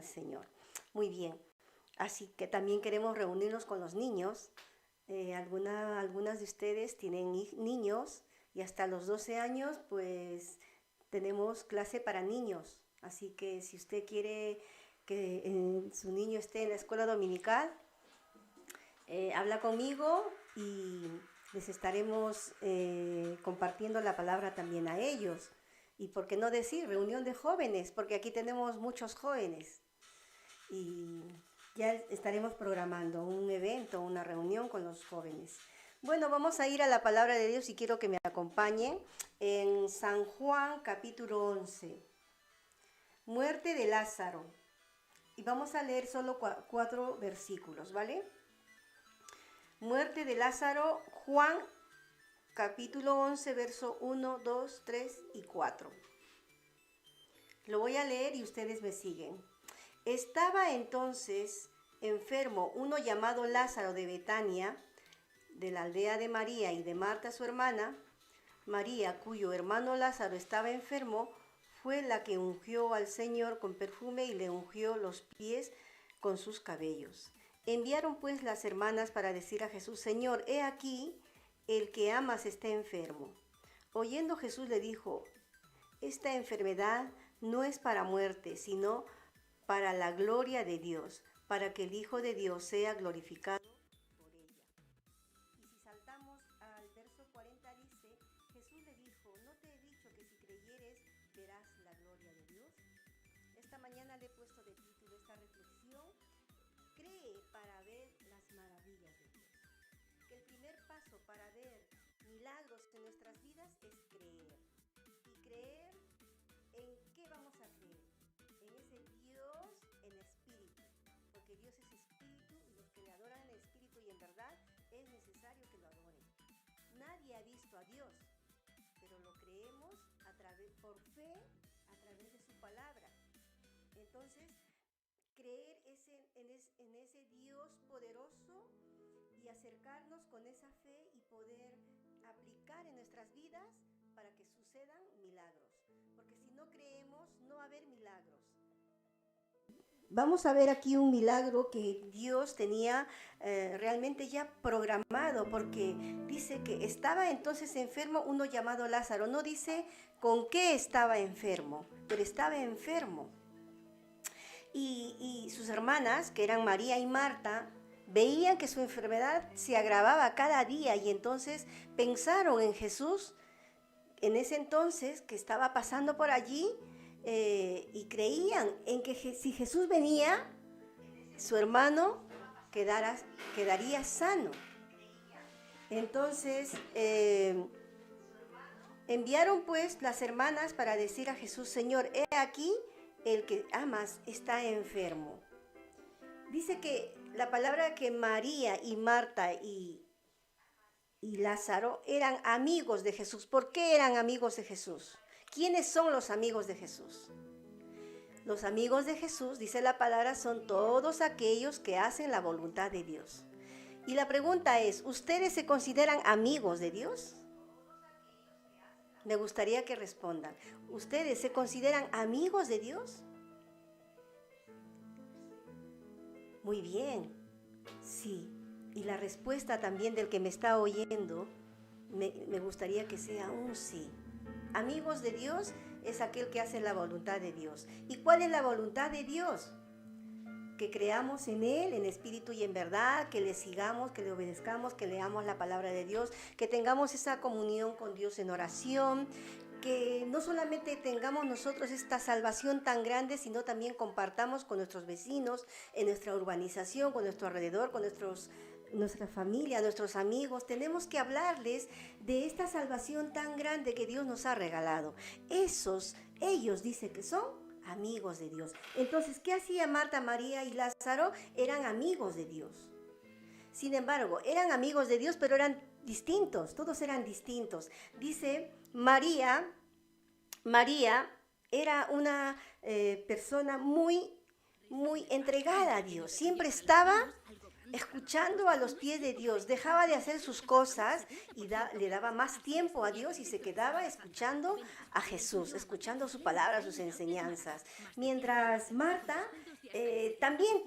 Señor. Muy bien. Así que también queremos reunirnos con los niños. Algunas de ustedes tienen niños y hasta los 12 años pues tenemos clase para niños. Así que si usted quiere que su niño esté en la escuela dominical, habla conmigo y les estaremos compartiendo la palabra también a ellos. Y por qué no decir reunión de jóvenes, porque aquí tenemos muchos jóvenes. Y ya estaremos programando un evento, una reunión con los jóvenes. Bueno, vamos a ir a la palabra de Dios y quiero que me acompañen en San Juan capítulo 11. Muerte de Lázaro. Y vamos a leer solo 4 versículos, ¿vale? Muerte de Lázaro, Juan capítulo 11, verso 1, 2, 3 y 4. Lo voy a leer y ustedes me siguen. Estaba entonces enfermo uno llamado Lázaro de Betania, de la aldea de María y de Marta su hermana. María, cuyo hermano Lázaro estaba enfermo, fue la que ungió al Señor con perfume y le ungió los pies con sus cabellos. Enviaron pues las hermanas para decir a Jesús: Señor, he aquí, el que amas está enfermo. Oyendo Jesús le dijo: esta enfermedad no es para muerte, sino para la gloria de Dios, para que el Hijo de Dios sea glorificado por ella. Y si saltamos al verso 40 dice: Jesús le dijo: ¿no te he dicho que si creyeres verás la gloria de Dios? Esta mañana le he puesto de título esta reflexión: cree para ver las maravillas de Dios. Que el primer paso para ver milagros en nuestras vidas es creer. Y creer, ¿en qué vamos a creer? En ese Dios en espíritu, porque Dios es espíritu y los que le adoran en espíritu y en verdad es necesario que lo adoren. Nadie ha visto a Dios, pero lo creemos por fe a través de su palabra. Entonces, creer es en ese Dios poderoso y acercarnos con esa fe y poder aplicar en nuestras vidas para que sucedan milagros. Porque si no creemos, no va a haber milagros. Vamos a ver aquí un milagro que Dios tenía realmente ya programado, porque dice que estaba entonces enfermo uno llamado Lázaro. No dice con qué estaba enfermo, pero estaba enfermo. Y sus hermanas, que eran María y Marta, veían que su enfermedad se agravaba cada día y entonces pensaron en Jesús en ese entonces que estaba pasando por allí y creían en que si Jesús venía, su hermano quedaría sano. Entonces enviaron pues las hermanas para decir a Jesús: Señor, he aquí, el que amas está enfermo. Dice que la palabra que María y Marta y Lázaro eran amigos de Jesús. ¿Por qué eran amigos de Jesús? ¿Quiénes son los amigos de Jesús? Los amigos de Jesús, dice la palabra, son todos aquellos que hacen la voluntad de Dios. Y la pregunta es: ¿ustedes se consideran amigos de Dios? Me gustaría que respondan. ¿Ustedes se consideran amigos de Dios? Muy bien, sí. Y la respuesta también del que me está oyendo, me gustaría que sea un sí. Amigos de Dios es aquel que hace la voluntad de Dios. ¿Y cuál es la voluntad de Dios? Que creamos en Él, en espíritu y en verdad, que le sigamos, que le obedezcamos, que leamos la palabra de Dios, que tengamos esa comunión con Dios en oración, que no solamente tengamos nosotros esta salvación tan grande, sino también compartamos con nuestros vecinos, en nuestra urbanización, con nuestro alrededor, con nuestra familia, nuestros amigos. Tenemos que hablarles de esta salvación tan grande que Dios nos ha regalado. Ellos dicen que son amigos de Dios. Entonces, ¿qué hacía Marta, María y Lázaro? Eran amigos de Dios. Sin embargo, eran amigos de Dios, pero eran distintos, todos eran distintos. Dice María era una persona muy entregada a Dios. Siempre estaba escuchando a los pies de Dios, dejaba de hacer sus cosas y le daba más tiempo a Dios y se quedaba escuchando a Jesús, escuchando su palabra, sus enseñanzas. Mientras Marta también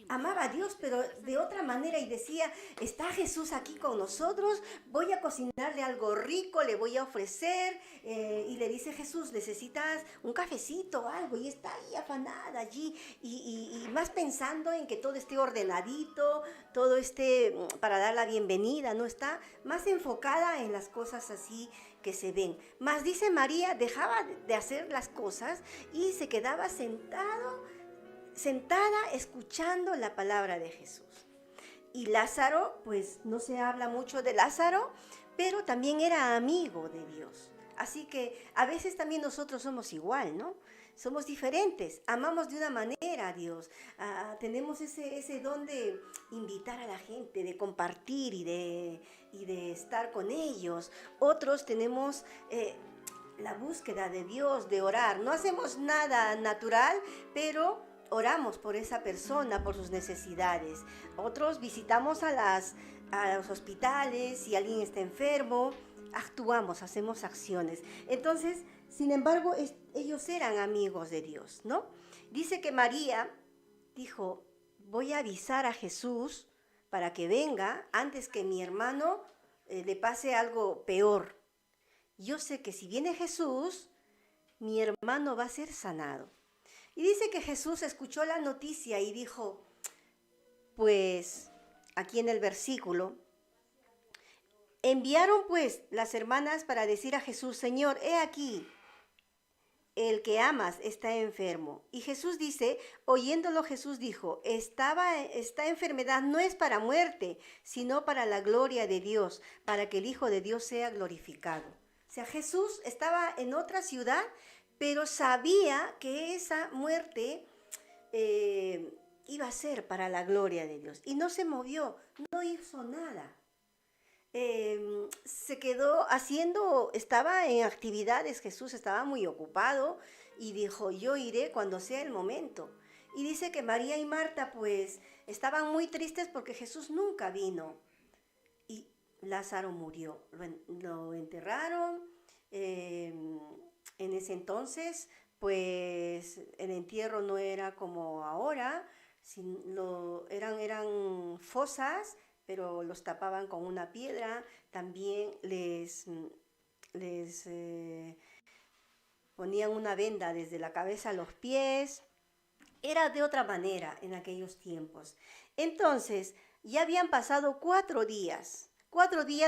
amaba a Dios, pero de otra manera, y decía, está Jesús aquí con nosotros, voy a cocinarle algo rico, le voy a ofrecer, y le dice Jesús, necesitas un cafecito o algo, y está ahí afanada allí, y más pensando en que todo esté ordenadito, todo esté para dar la bienvenida, no está más enfocada en las cosas así que se ven. Más dice María, dejaba de hacer las cosas y se quedaba sentada escuchando la palabra de Jesús. Y Lázaro, pues no se habla mucho de Lázaro, pero también era amigo de Dios. Así que a veces también nosotros somos igual, ¿no? Somos diferentes, amamos de una manera a Dios, tenemos ese don de invitar a la gente, de compartir y de estar con ellos. Otros tenemos la búsqueda de Dios, de orar. No hacemos nada natural, pero oramos por esa persona, por sus necesidades. Otros visitamos a los hospitales, si alguien está enfermo, actuamos, hacemos acciones. Entonces, sin embargo, ellos eran amigos de Dios, ¿no? Dice que María dijo, voy a avisar a Jesús para que venga antes que mi hermano le pase algo peor. Yo sé que si viene Jesús, mi hermano va a ser sanado. Y dice que Jesús escuchó la noticia y dijo, pues, aquí en el versículo, enviaron pues las hermanas para decir a Jesús, Señor, he aquí, el que amas está enfermo. Y Jesús dice, oyéndolo Jesús dijo, esta enfermedad no es para muerte, sino para la gloria de Dios, para que el Hijo de Dios sea glorificado. O sea, Jesús estaba en otra ciudad, pero sabía que esa muerte iba a ser para la gloria de Dios. Y no se movió, no hizo nada. Se quedó estaba en actividades, Jesús estaba muy ocupado y dijo, yo iré cuando sea el momento. Y dice que María y Marta pues estaban muy tristes porque Jesús nunca vino y Lázaro murió. Lo enterraron, en ese entonces pues el entierro no era como ahora, eran fosas, pero los tapaban con una piedra, también les ponían una venda desde la cabeza a los pies. Era de otra manera en aquellos tiempos. Entonces, ya habían pasado 4 días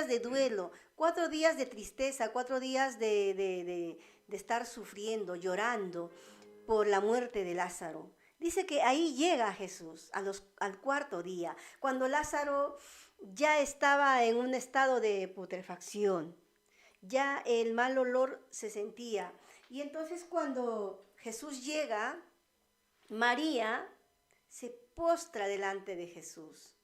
de duelo, 4 días de tristeza, 4 días de estar sufriendo, llorando por la muerte de Lázaro. Dice que ahí llega Jesús al 4.º día, cuando Lázaro ya estaba en un estado de putrefacción, ya el mal olor se sentía. Y entonces cuando Jesús llega, María se postra delante de Jesús.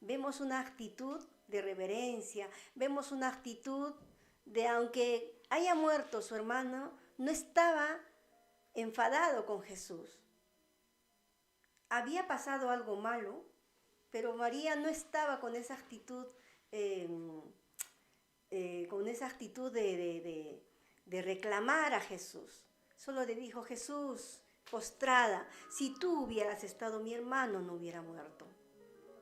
Vemos una actitud de reverencia, vemos una actitud de, aunque haya muerto su hermano, no estaba enfadado con Jesús. Había pasado algo malo, pero María no estaba con esa actitud, de reclamar a Jesús. Solo le dijo, Jesús, postrada, si tú hubieras estado, mi hermano no hubiera muerto,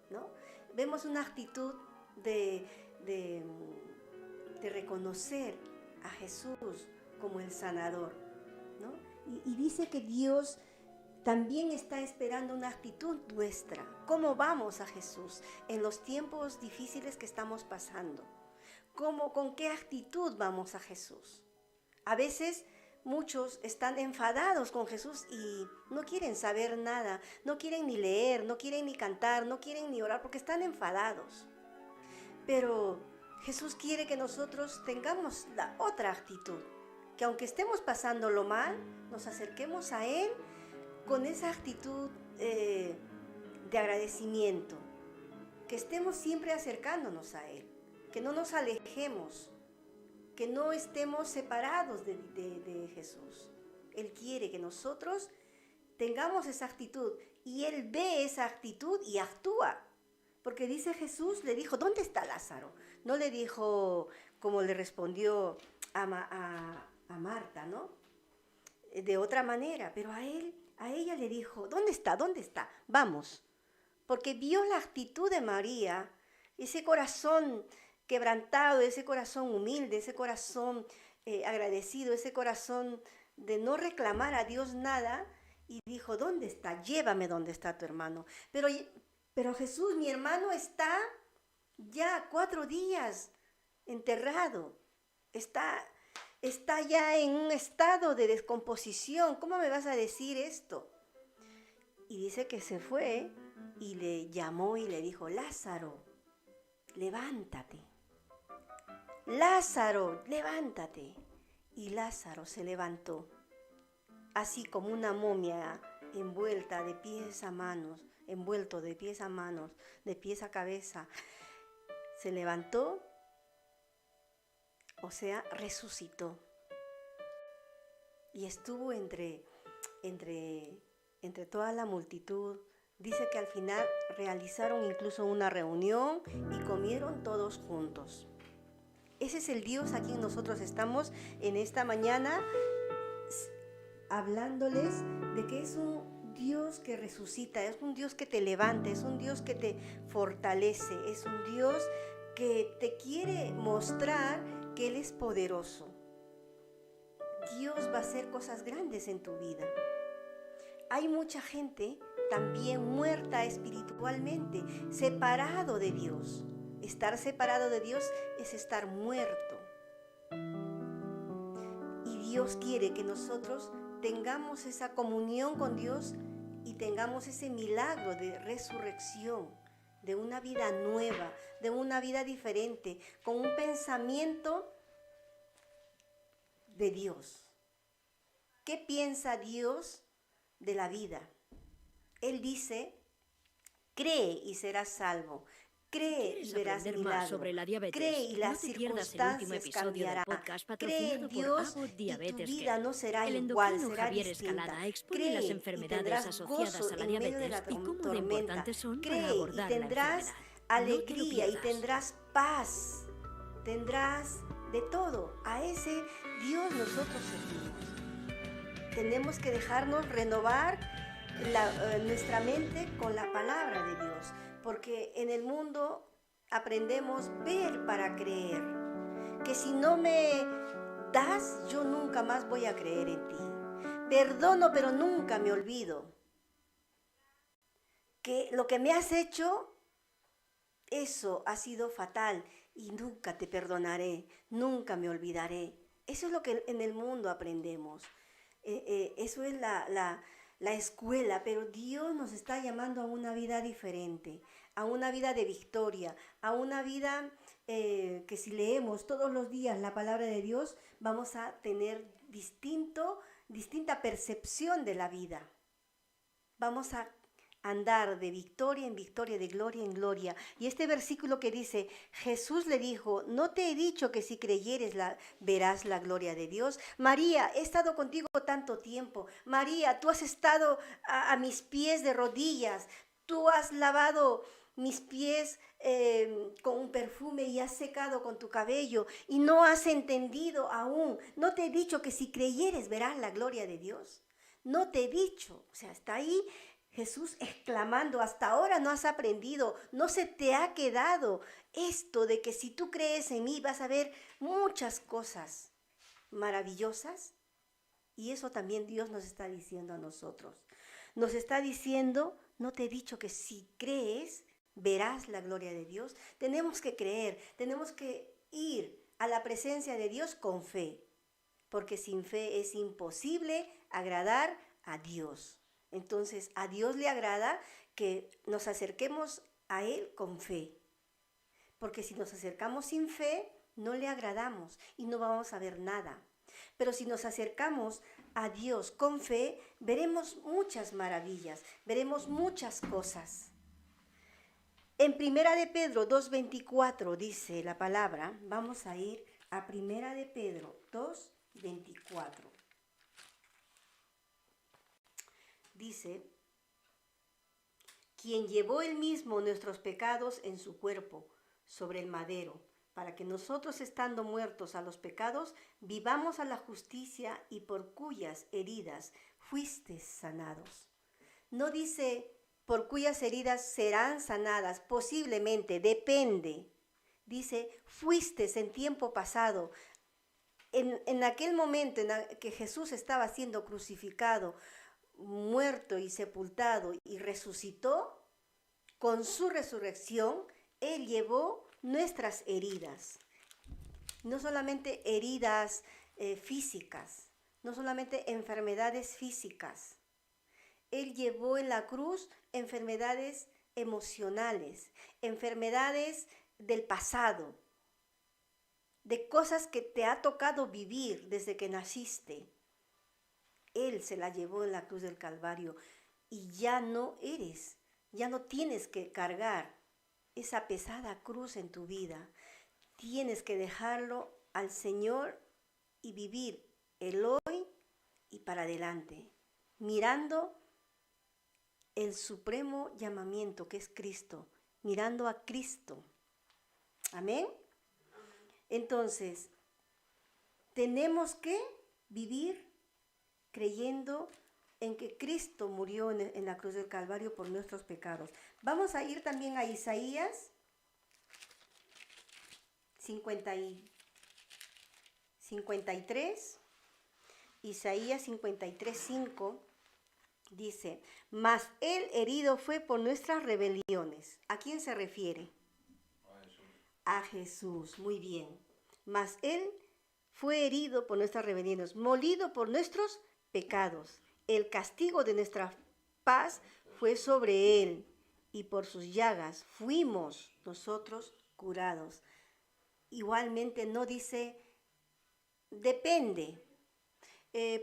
¿no? Vemos una actitud de reconocer a Jesús como el sanador, ¿no? Y dice que Dios también está esperando una actitud nuestra. ¿Cómo vamos a Jesús en los tiempos difíciles que estamos pasando? ¿Con qué actitud vamos a Jesús? A veces muchos están enfadados con Jesús y no quieren saber nada, no quieren ni leer, no quieren ni cantar, no quieren ni orar porque están enfadados. Pero Jesús quiere que nosotros tengamos la otra actitud, que aunque estemos pasándolo mal, nos acerquemos a Él con esa actitud de agradecimiento, que estemos siempre acercándonos a Él, que no nos alejemos, que no estemos separados de Jesús. Él quiere que nosotros tengamos esa actitud y Él ve esa actitud y actúa. Porque dice Jesús, le dijo, ¿dónde está Lázaro? No le dijo como le respondió a Marta, ¿no? De otra manera, pero a Él a ella le dijo, ¿dónde está? ¿Dónde está? Vamos. Porque vio la actitud de María, ese corazón quebrantado, ese corazón humilde, ese corazón agradecido, ese corazón de no reclamar a Dios nada, y dijo, ¿dónde está? Llévame donde está tu hermano. Pero Jesús, mi hermano está ya 4 días enterrado, está ya en un estado de descomposición. ¿Cómo me vas a decir esto? Y dice que se fue y le llamó y le dijo, Lázaro, levántate. Lázaro, levántate. Y Lázaro se levantó, así como una momia envuelta de pies a manos, envuelto de pies a manos, de pies a cabeza. Se levantó, o sea, resucitó. Y estuvo entre toda la multitud. Dice que al final realizaron incluso una reunión y comieron todos juntos. Ese es el Dios a quien nosotros estamos en esta mañana hablándoles de que es un Dios que resucita, es un Dios que te levanta, es un Dios que te fortalece, es un Dios que te quiere mostrar que Él es poderoso. Dios va a hacer cosas grandes en tu vida. Hay mucha gente también muerta espiritualmente, separado de Dios. Estar separado de Dios es estar muerto. Y Dios quiere que nosotros tengamos esa comunión con Dios y tengamos ese milagro de resurrección, de una vida nueva, de una vida diferente, con un pensamiento de Dios. ¿Qué piensa Dios de la vida? Él dice, cree y serás salvo. Cree y verás milagros. Sobre la diabetes? Cree y las circunstancias cambiarán. Cree en Dios y tu vida no será igual, será distinta. Cree y tendrás gozo en medio de la tormenta. Cree y tendrás alegría y tendrás paz. Tendrás de todo. A ese Dios nosotros servimos. Tenemos que dejarnos renovar nuestra mente con la palabra de Dios, porque en el mundo aprendemos ver para creer, que si no me das, yo nunca más voy a creer en ti. Perdono, pero nunca me olvido. Que lo que me has hecho, eso ha sido fatal y nunca te perdonaré, nunca me olvidaré. Eso es lo que en el mundo aprendemos. Eso es la escuela, pero Dios nos está llamando a una vida diferente, a una vida de victoria, a una vida que si leemos todos los días la palabra de Dios, vamos a tener distinta percepción de la vida. Vamos a andar de victoria en victoria, de gloria en gloria. Y este versículo que dice, Jesús le dijo, ¿no te he dicho que si creyeres verás la gloria de Dios? María, he estado contigo tanto tiempo. María, tú has estado a mis pies de rodillas. Tú has lavado mis pies con un perfume y has secado con tu cabello y no has entendido aún. ¿No te he dicho que si creyeres verás la gloria de Dios? No te he dicho. O sea, está ahí Jesús exclamando, hasta ahora no has aprendido, no se te ha quedado esto de que si tú crees en mí vas a ver muchas cosas maravillosas. Y eso también Dios nos está diciendo a nosotros. Nos está diciendo, no te he dicho que si crees verás la gloria de Dios. Tenemos que creer, tenemos que ir a la presencia de Dios con fe, porque sin fe es imposible agradar a Dios. Entonces, a Dios le agrada que nos acerquemos a Él con fe. Porque si nos acercamos sin fe, no le agradamos y no vamos a ver nada. Pero si nos acercamos a Dios con fe, veremos muchas maravillas, veremos muchas cosas. En Primera de Pedro 2:24 dice la palabra, vamos a ir a Primera de Pedro 2:24. Dice, quien llevó él mismo nuestros pecados en su cuerpo sobre el madero, para que nosotros, estando muertos a los pecados, vivamos a la justicia, y por cuyas heridas fuisteis sanados. No dice por cuyas heridas serán sanadas, posiblemente, depende. Dice, fuisteis en tiempo pasado. En aquel momento en que Jesús estaba siendo crucificado, muerto y sepultado y resucitó, con su resurrección, Él llevó nuestras heridas. No solamente heridas físicas, no solamente enfermedades físicas. Él llevó en la cruz enfermedades emocionales, enfermedades del pasado, de cosas que te ha tocado vivir desde que naciste. Él se la llevó en la cruz del Calvario y ya no tienes que cargar esa pesada cruz en tu vida. Tienes que dejarlo al Señor y vivir el hoy y para adelante, mirando el supremo llamamiento que es Cristo, mirando a Cristo. Amén. Entonces, tenemos que vivir creyendo en que Cristo murió en la cruz del Calvario por nuestros pecados. Vamos a ir también a Isaías 53. Isaías 53:5 dice, mas Él herido fue por nuestras rebeliones. ¿A quién se refiere? A Jesús, muy bien. Mas Él fue herido por nuestras rebeliones, molido por nuestros pecados. El castigo de nuestra paz fue sobre Él, y por sus llagas fuimos nosotros curados. Igualmente no dice, depende,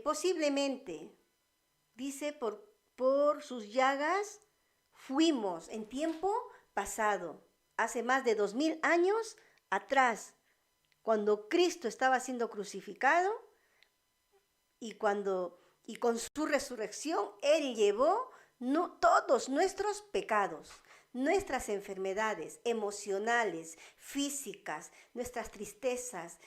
posiblemente. Dice, por sus llagas fuimos en tiempo pasado, hace más de 2000 años atrás, cuando Cristo estaba siendo crucificado y con su resurrección Él llevó todos nuestros pecados, nuestras enfermedades emocionales, físicas, nuestras tristezas.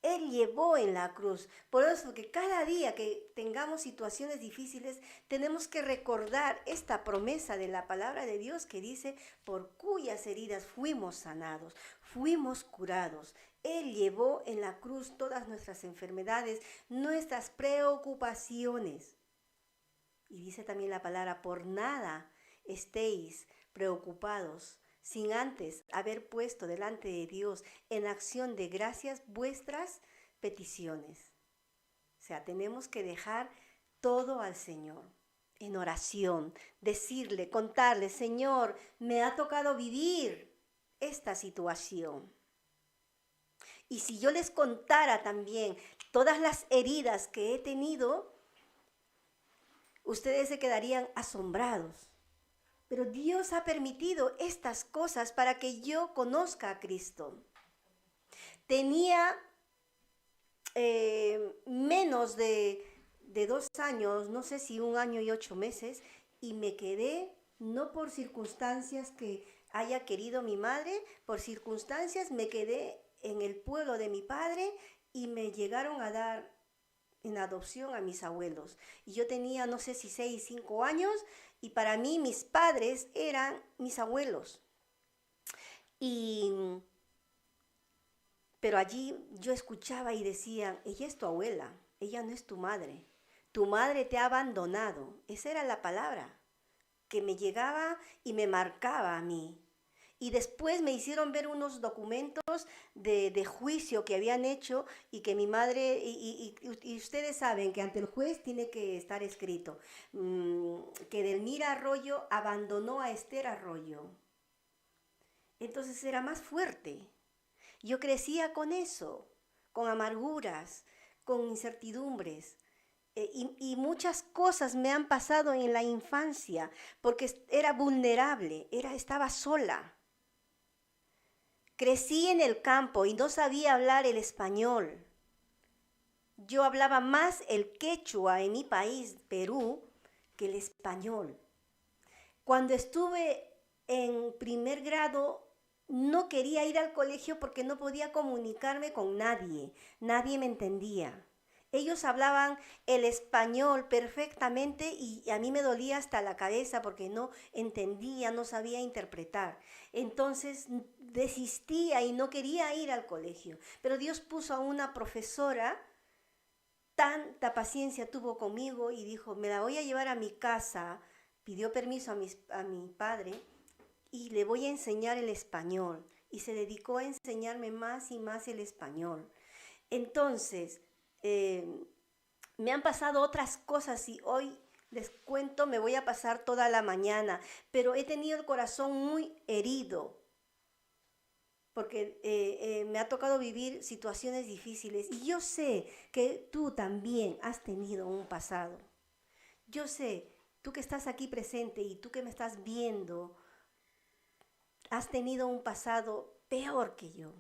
Él llevó en la cruz. Por eso que cada día que tengamos situaciones difíciles, tenemos que recordar esta promesa de la palabra de Dios que dice, por cuyas heridas fuimos sanados, fuimos curados. Él llevó en la cruz todas nuestras enfermedades, nuestras preocupaciones. Y dice también la palabra, por nada estéis preocupados, sin antes haber puesto delante de Dios en acción de gracias vuestras peticiones. O sea, tenemos que dejar todo al Señor en oración, decirle, contarle, Señor, me ha tocado vivir esta situación. Y si yo les contara también todas las heridas que he tenido, ustedes se quedarían asombrados. Pero Dios ha permitido estas cosas para que yo conozca a Cristo. Tenía menos de 2 años, no sé si 1 año y 8 meses, y me quedé, no por circunstancias que haya querido mi madre, por circunstancias me quedé en el pueblo de mi padre y me llegaron a dar en adopción a mis abuelos. Y yo tenía, no sé si 6, 5 años, y para mí mis padres eran mis abuelos. Pero allí yo escuchaba y decían, ella es tu abuela, ella no es tu madre. Tu madre te ha abandonado. Esa era la palabra que me llegaba y me marcaba a mí. Y después me hicieron ver unos documentos de juicio que habían hecho y que mi madre, y ustedes saben que ante el juez tiene que estar escrito, que Delmira Arroyo abandonó a Esther Arroyo. Entonces era más fuerte. Yo crecía con eso, con amarguras, con incertidumbres. Y muchas cosas me han pasado en la infancia porque era vulnerable, estaba sola. Crecí en el campo y no sabía hablar el español. Yo hablaba más el quechua en mi país, Perú, que el español. Cuando estuve en primer grado, no quería ir al colegio porque no podía comunicarme con nadie. Nadie me entendía. Ellos hablaban el español perfectamente y a mí me dolía hasta la cabeza porque no entendía, no sabía interpretar. Entonces desistía y no quería ir al colegio. Pero Dios puso a una profesora, tanta paciencia tuvo conmigo y dijo, me la voy a llevar a mi casa. Pidió permiso a mi padre y le voy a enseñar el español. Y se dedicó a enseñarme más y más el español. Entonces, eh, me han pasado otras cosas y hoy les cuento, me voy a pasar toda la mañana, pero he tenido el corazón muy herido porque me ha tocado vivir situaciones difíciles y yo sé que tú también has tenido un pasado. Yo sé, tú que estás aquí presente y tú que me estás viendo, has tenido un pasado peor que yo.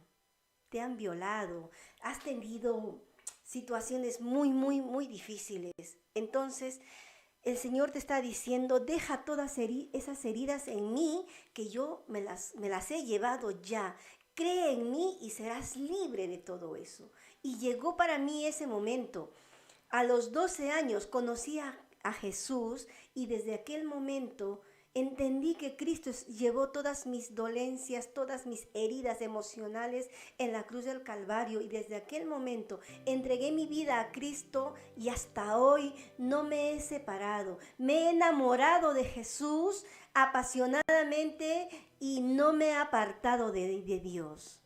Te han violado, has tenido situaciones muy, muy, muy difíciles. Entonces, el Señor te está diciendo, deja todas esas heridas en mí, que yo me las he llevado ya. Cree en mí y serás libre de todo eso. Y llegó para mí ese momento. A los 12 años conocí a Jesús y desde aquel momento entendí que Cristo llevó todas mis dolencias, todas mis heridas emocionales en la cruz del Calvario y desde aquel momento entregué mi vida a Cristo y hasta hoy no me he separado. Me he enamorado de Jesús apasionadamente y no me he apartado de Dios.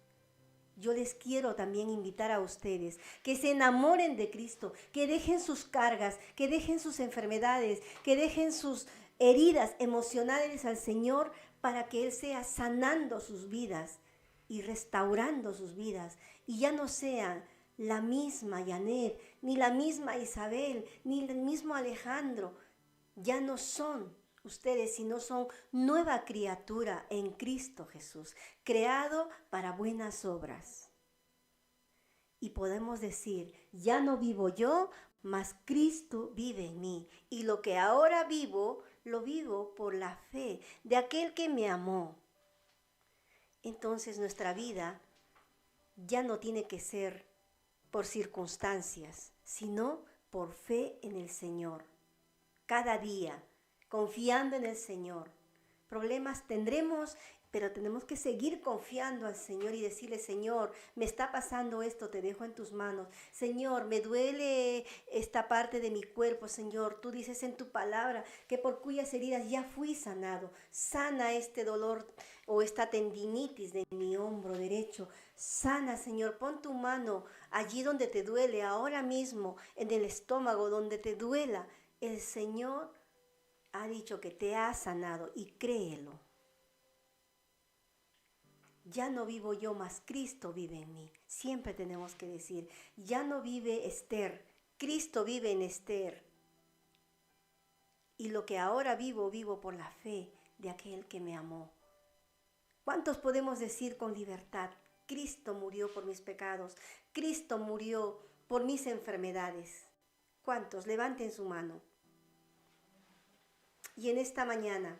Yo les quiero también invitar a ustedes que se enamoren de Cristo, que dejen sus cargas, que dejen sus enfermedades, que dejen sus heridas emocionales al Señor para que Él sea sanando sus vidas y restaurando sus vidas. Y ya no sean la misma Janet, ni la misma Isabel, ni el mismo Alejandro. Ya no son ustedes, sino son nueva criatura en Cristo Jesús, creado para buenas obras. Y podemos decir, ya no vivo yo, mas Cristo vive en mí. Y lo que ahora vivo, lo vivo por la fe de aquel que me amó. Entonces nuestra vida ya no tiene que ser por circunstancias, sino por fe en el Señor. Cada día, confiando en el Señor. Problemas tendremos, pero tenemos que seguir confiando al Señor y decirle, Señor, me está pasando esto, te dejo en tus manos. Señor, me duele esta parte de mi cuerpo, Señor. Tú dices en tu palabra que por cuyas heridas ya fui sanado. Sana este dolor o esta tendinitis de mi hombro derecho. Sana, Señor, pon tu mano allí donde te duele, ahora mismo, en el estómago donde te duela. El Señor ha dicho que te ha sanado y créelo. Ya no vivo yo, mas Cristo vive en mí. Siempre tenemos que decir, ya no vive Esther, Cristo vive en Esther. Y lo que ahora vivo, vivo por la fe de aquel que me amó. ¿Cuántos podemos decir con libertad, Cristo murió por mis pecados, Cristo murió por mis enfermedades? ¿Cuántos? Levanten su mano. Y en esta mañana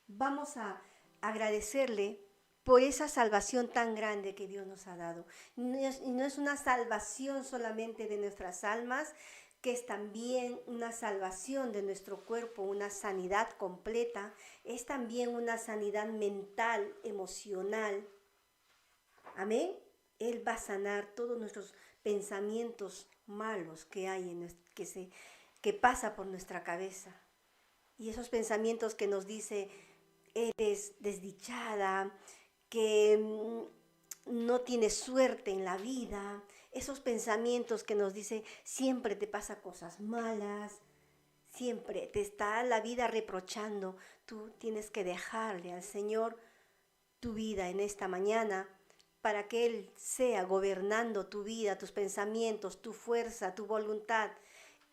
vamos a agradecerle por esa salvación tan grande que Dios nos ha dado. No es una salvación solamente de nuestras almas, que es también una salvación de nuestro cuerpo, una sanidad completa. Es también una sanidad mental, emocional. Amén. Él va a sanar todos nuestros pensamientos malos que hay que pasa por nuestra cabeza. Y esos pensamientos que nos dice, eres desdichada, que no tienes suerte en la vida. Esos pensamientos que nos dice, siempre te pasa cosas malas, siempre te está la vida reprochando. Tú tienes que dejarle al Señor tu vida en esta mañana para que Él sea gobernando tu vida, tus pensamientos, tu fuerza, tu voluntad.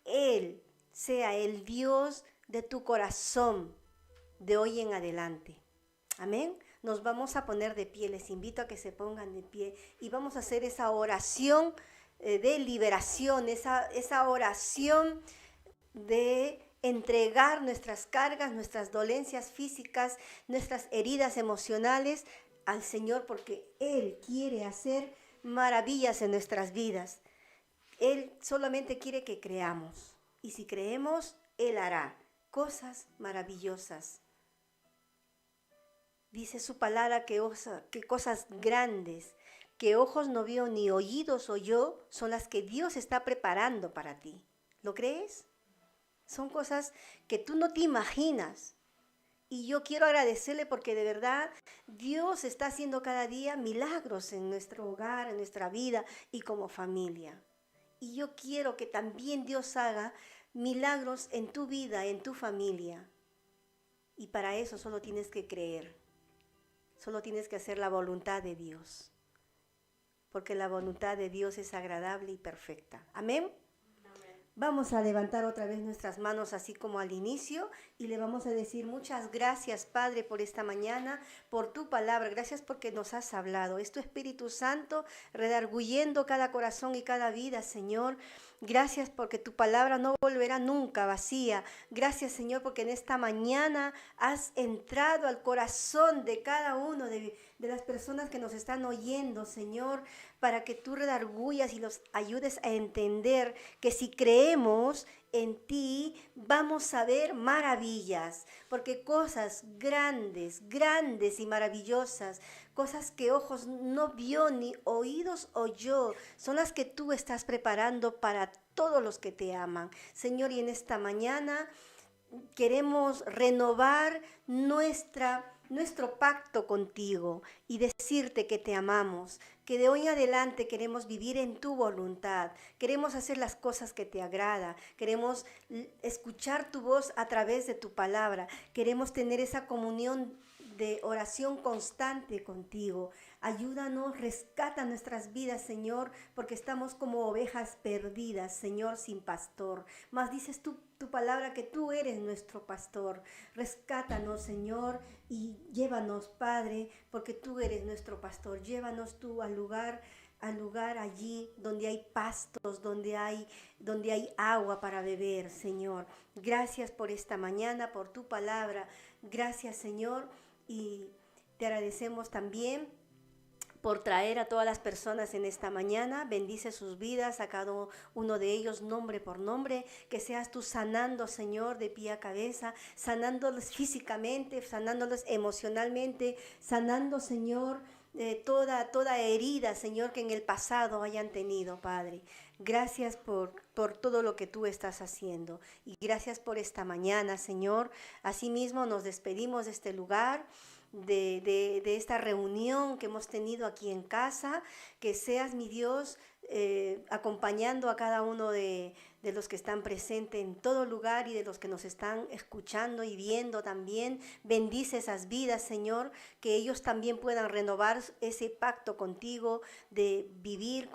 Él sea el Dios de tu corazón de hoy en adelante. Amén. Nos vamos a poner de pie, les invito a que se pongan de pie y vamos a hacer esa oración de liberación, esa oración de entregar nuestras cargas, nuestras dolencias físicas, nuestras heridas emocionales al Señor porque Él quiere hacer maravillas en nuestras vidas. Él solamente quiere que creamos. Y si creemos, Él hará cosas maravillosas. Dice su palabra que cosas grandes, que ojos no vio ni oídos oyó, son las que Dios está preparando para ti. ¿Lo crees? Son cosas que tú no te imaginas. Y yo quiero agradecerle porque de verdad Dios está haciendo cada día milagros en nuestro hogar, en nuestra vida y como familia. Y yo quiero que también Dios haga milagros en tu vida, en tu familia. Y para eso solo tienes que creer. Solo tienes que hacer la voluntad de Dios. Porque la voluntad de Dios es agradable y perfecta. Amén. Vamos a levantar otra vez nuestras manos así como al inicio y le vamos a decir muchas gracias, Padre, por esta mañana, por tu palabra. Gracias porque nos has hablado. Es tu Espíritu Santo redarguyendo cada corazón y cada vida, Señor. Gracias porque tu palabra no volverá nunca vacía. Gracias, Señor, porque en esta mañana has entrado al corazón de cada uno de las personas que nos están oyendo, Señor, para que tú redarguyas y los ayudes a entender que si creemos en ti, vamos a ver maravillas, porque cosas grandes, grandes y maravillosas, cosas que ojos no vio ni oídos oyó, son las que tú estás preparando para todos los que te aman. Señor, y en esta mañana queremos renovar nuestro pacto contigo y decirte que te amamos, que de hoy en adelante queremos vivir en tu voluntad, queremos hacer las cosas que te agrada, queremos escuchar tu voz a través de tu palabra, queremos tener esa comunión de oración constante contigo. Ayúdanos, rescata nuestras vidas, Señor, porque estamos como ovejas perdidas, Señor, sin pastor. Mas dices tu palabra que tú eres nuestro pastor. Rescátanos, Señor, y llévanos, Padre, porque tú eres nuestro pastor. Llévanos tú al lugar allí donde hay pastos, donde hay agua para beber, Señor. Gracias por esta mañana, por tu palabra. Gracias, Señor, y te agradecemos también por traer a todas las personas en esta mañana. Bendice sus vidas, a cada uno de ellos nombre por nombre, que seas tú sanando, Señor, de pie a cabeza, sanándolos físicamente, sanándolos emocionalmente, sanando, Señor, toda herida, Señor, que en el pasado hayan tenido, Padre. Gracias por todo lo que tú estás haciendo y gracias por esta mañana, Señor. Asimismo nos despedimos de este lugar, de esta reunión que hemos tenido aquí en casa. Que seas, mi Dios, acompañando a cada uno de los que están presentes en todo lugar y de los que nos están escuchando y viendo también. Bendice esas vidas, Señor, que ellos también puedan renovar ese pacto contigo de vivir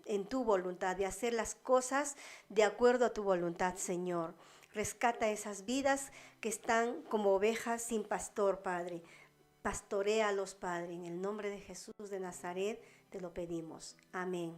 en tu voluntad, de hacer las cosas de acuerdo a tu voluntad, Señor. Rescata esas vidas que están como ovejas sin pastor, Padre. Pastoréalos, Padre, en el nombre de Jesús de Nazaret te lo pedimos. Amén.